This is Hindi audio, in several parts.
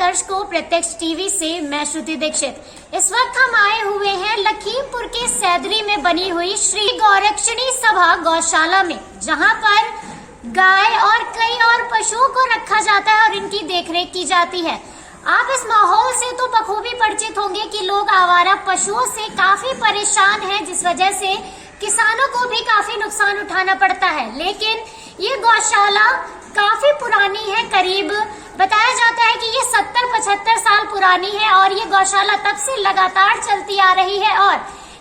दर्शकों, प्रत्यक्ष टीवी से मैं श्रुति दीक्षित। इस वक्त हम आए हुए हैं लखीमपुर के सैदरी में बनी हुई श्री गौरक्षणी सभा गौशाला में, जहां पर गाय और कई और पशुओं को रखा जाता है और इनकी देखरेख की जाती है। आप इस माहौल से तो बखूबी परिचित होंगे कि लोग आवारा पशुओं से काफी परेशान हैं, जिस वजह से किसानों को भी काफी नुकसान उठाना पड़ता है। लेकिन ये गौशाला काफी पुरानी है, करीब बताया जाता है कि ये 70-75 साल पुरानी है और ये गौशाला तब से लगातार चलती आ रही है और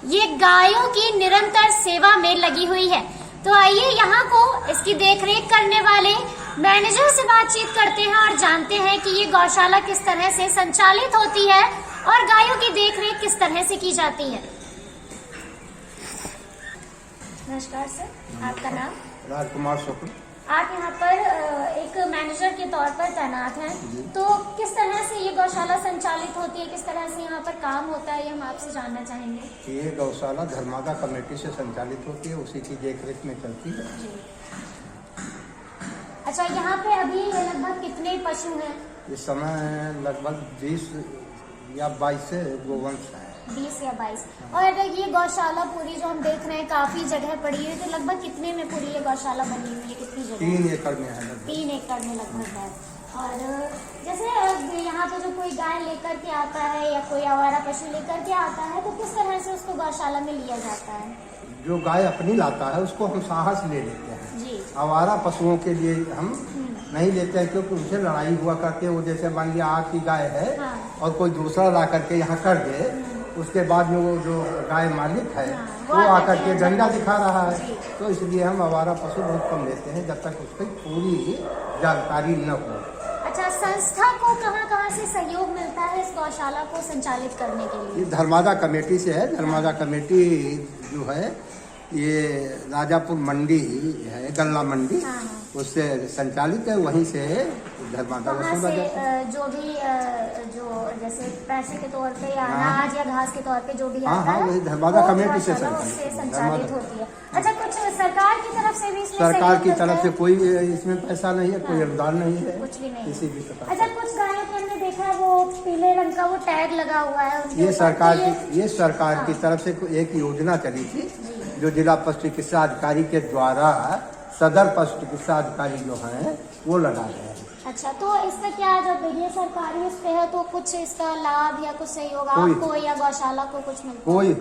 ये गायों की निरंतर सेवा में लगी हुई है। तो आइए यहाँ को इसकी देखरेख करने वाले मैनेजर से बातचीत करते हैं और जानते हैं कि ये गौशाला किस तरह से संचालित होती है और गायों की देखरेख किस तरह से की जाती है। नमस्कार सर, आपका नाम? राजकुमार शुक्ल। आप यहाँ पर एक मैनेजर के तौर पर तैनात हैं, तो किस तरह से ये गौशाला संचालित होती है, किस तरह से यहाँ पर काम होता है, ये हम आपसे जानना चाहेंगे। ये गौशाला धर्मादा कमेटी से संचालित होती है, उसी की देखरेख में चलती है। अच्छा, यहाँ पे अभी लगभग कितने पशु हैं? इस समय लगभग 20 या 22 से गोवंश है। 20 या 22। और ये गौशाला पूरी जो हम देख रहे हैं काफी जगह पड़ी है, तो लगभग कितने में पूरी ये गौशाला बनी हुई है, कितनी जगह? 3 एकड़ में है। 3 एकड़ में लगभग है। और जैसे यहाँ पे जो कोई गाय लेकर के आता है या कोई आवारा पशु लेकर के आता है, तो किस तरह से उसको गौशाला में लिया जाता है? जो गाय अपनी लाता है उसको हम साहस ले लेते हैं जी। आवारा पशुओं के लिए हम नहीं लेते हैं, क्योंकि उनसे लड़ाई हुआ करती है। वो जैसे मान लिया आपकी गाय है और कोई दूसरा ला करके यहाँ कर दे, उसके बाद में वो जो गाय मालिक है वो आकर के डंडा दिखा रहा है, तो इसलिए हम आवारा पशु बहुत कम लेते हैं जब तक उसकी पूरी जानकारी न हो। अच्छा, संस्था को कहाँ से सहयोग मिलता है इस गौशाला को संचालित करने के लिए? ये धर्मादा कमेटी से है। धर्मादा कमेटी जो है ये राजापुर मंडी है, गल्ला मंडी, उससे संचालित है। वहीं से धर्मादा जो भी जो जैसे पैसे के तौर पे या अनाज या घास के तौर पे जो भी आता है, वही धर्मादा कमेटी से संचालित होती है। अच्छा, कुछ सरकार की तरफ से भी? सरकार की तरफ से कोई इसमें पैसा नहीं है, कोई अनुदान नहीं है, कुछ भी नहीं, किसी भी प्रकार। अच्छा, कुछ गायों पर हमने देखा है वो पीले रंग का वो टैग लगा हुआ है, ये सरकार की तरफ से एक योजना चली थी जो जिला पशु चिकित्सा अधिकारी के द्वारा सदर पशु चिकित्सा अधिकारी जो है वो लगा रहे हैं। अच्छा, तो इसका क्या, जब ये सरकारी उस पे है तो कुछ इसका लाभ या कुछ सहयोग आपको या गौशाला को कुछ मिलता है?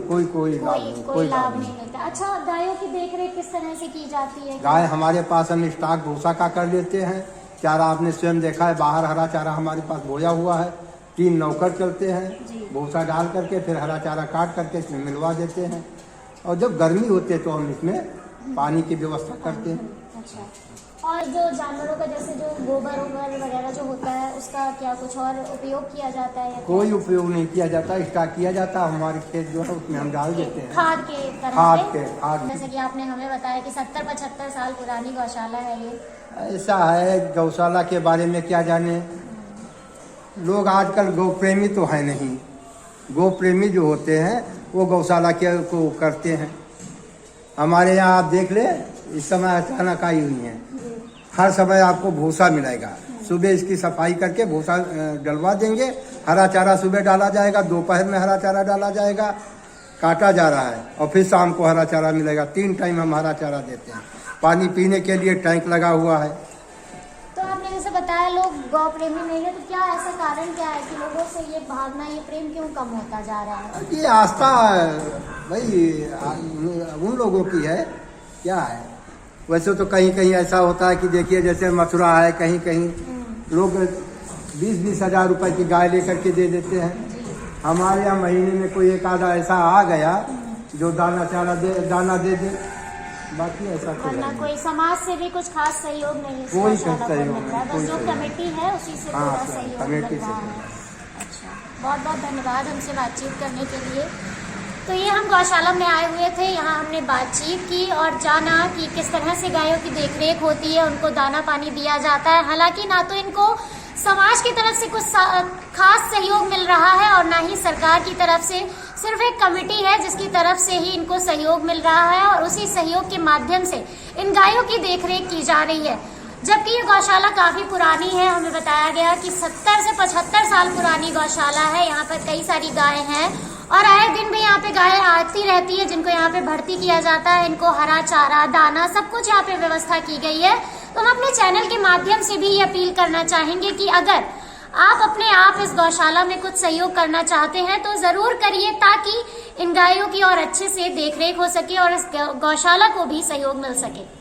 कोई लाभ नहीं मिलता। अच्छा, गायों की देखरेख किस तरह से की जाती है? गाय हमारे पास हम स्टॉक भूसा का कर लेते हैं। चारा आपने स्वयं देखा है, बाहर हरा चारा हमारे पास बोया हुआ है। 3 नौकर चलते हैं, भूसा डाल करके फिर हरा चारा काट करके इसमें मिलवा देते हैं। और जब गर्मी होती है तो हम इसमें पानी की व्यवस्था करते हैं। अच्छा, और जो जानवरों का जैसे जो गोबर वगैरह जो होता है, उसका क्या कुछ और उपयोग किया जाता है? कोई उपयोग नहीं किया जाता, स्टॉक किया जाता है। हमारे खेत जो है उसमें हम डाल देते हैं खाद के खाद। जैसे कि आपने हमें बताया कि 70-75 साल पुरानी गौशाला है ये। ऐसा है, गौशाला के बारे में क्या जाने। लोग आजकल गौ प्रेमी तो है नहीं, गौ प्रेमी जो होते हैं वो गौशाला के को करते हैं। हमारे यहाँ आप देख ले, इस समय अचानक आई हुई है, हर समय आपको भूसा मिलेगा। सुबह इसकी सफाई करके भूसा डलवा देंगे, हरा चारा सुबह डाला जाएगा, दोपहर में हरा चारा डाला जाएगा, काटा जा रहा है, और फिर शाम को हरा चारा मिलेगा। 3 टाइम हम हरा चारा देते हैं। पानी पीने के लिए टैंक लगा हुआ है। तो आपने जैसे बताया लोग गौ प्रेमी नहीं है, तो क्या ऐसा कारण क्या है कि लोगों से ये भावना, ये प्रेम क्यों कम होता जा रहा है? ये आस्था भाई उन लोगों की है, क्या है। वैसे तो कहीं कहीं ऐसा होता है कि देखिए जैसे मथुरा है, कहीं कहीं लोग 20-20 हजार रुपए की गाय लेकर के दे देते हैं। हमारे यहाँ महीने में कोई एक आधा ऐसा आ गया जो दाना दे दे, बाकी ऐसा कोई समाज से भी कुछ खास सहयोग नहीं, कोई सहयोग नहीं, बस जो कमेटी है उसी से पूरा सहयोग मिल रहा है। अच्छा, बहुत बहुत धन्यवाद हमसे बातचीत करने के लिए। तो ये हम गौशाला में आए हुए थे, यहाँ हमने बातचीत की और जाना कि किस तरह से गायों की देखरेख होती है, उनको दाना पानी दिया जाता है। हालांकि ना तो इनको समाज की तरफ से कुछ खास सहयोग मिल रहा है और ना ही सरकार की तरफ से, सिर्फ एक कमेटी है जिसकी तरफ से ही इनको सहयोग मिल रहा है और उसी सहयोग के माध्यम से इन गायों की देखरेख की जा रही है। जबकि ये गौशाला काफी पुरानी है। हमें बताया गया कि 70 से 75 साल पुरानी गौशाला है। यहाँ पर कई सारी गायें हैं और आए दिन भी यहाँ पे गायें आती रहती है, जिनको यहाँ पे भर्ती किया जाता है। इनको हरा चारा, दाना, सब कुछ यहाँ पे व्यवस्था की गई है। तो हम अपने चैनल के माध्यम से भी ये अपील करना चाहेंगे कि अगर आप अपने आप इस गौशाला में कुछ सहयोग करना चाहते हैं तो जरूर करिए, ताकि इन गायों की और अच्छे से देखरेख हो सके और इस गौशाला को भी सहयोग मिल सके।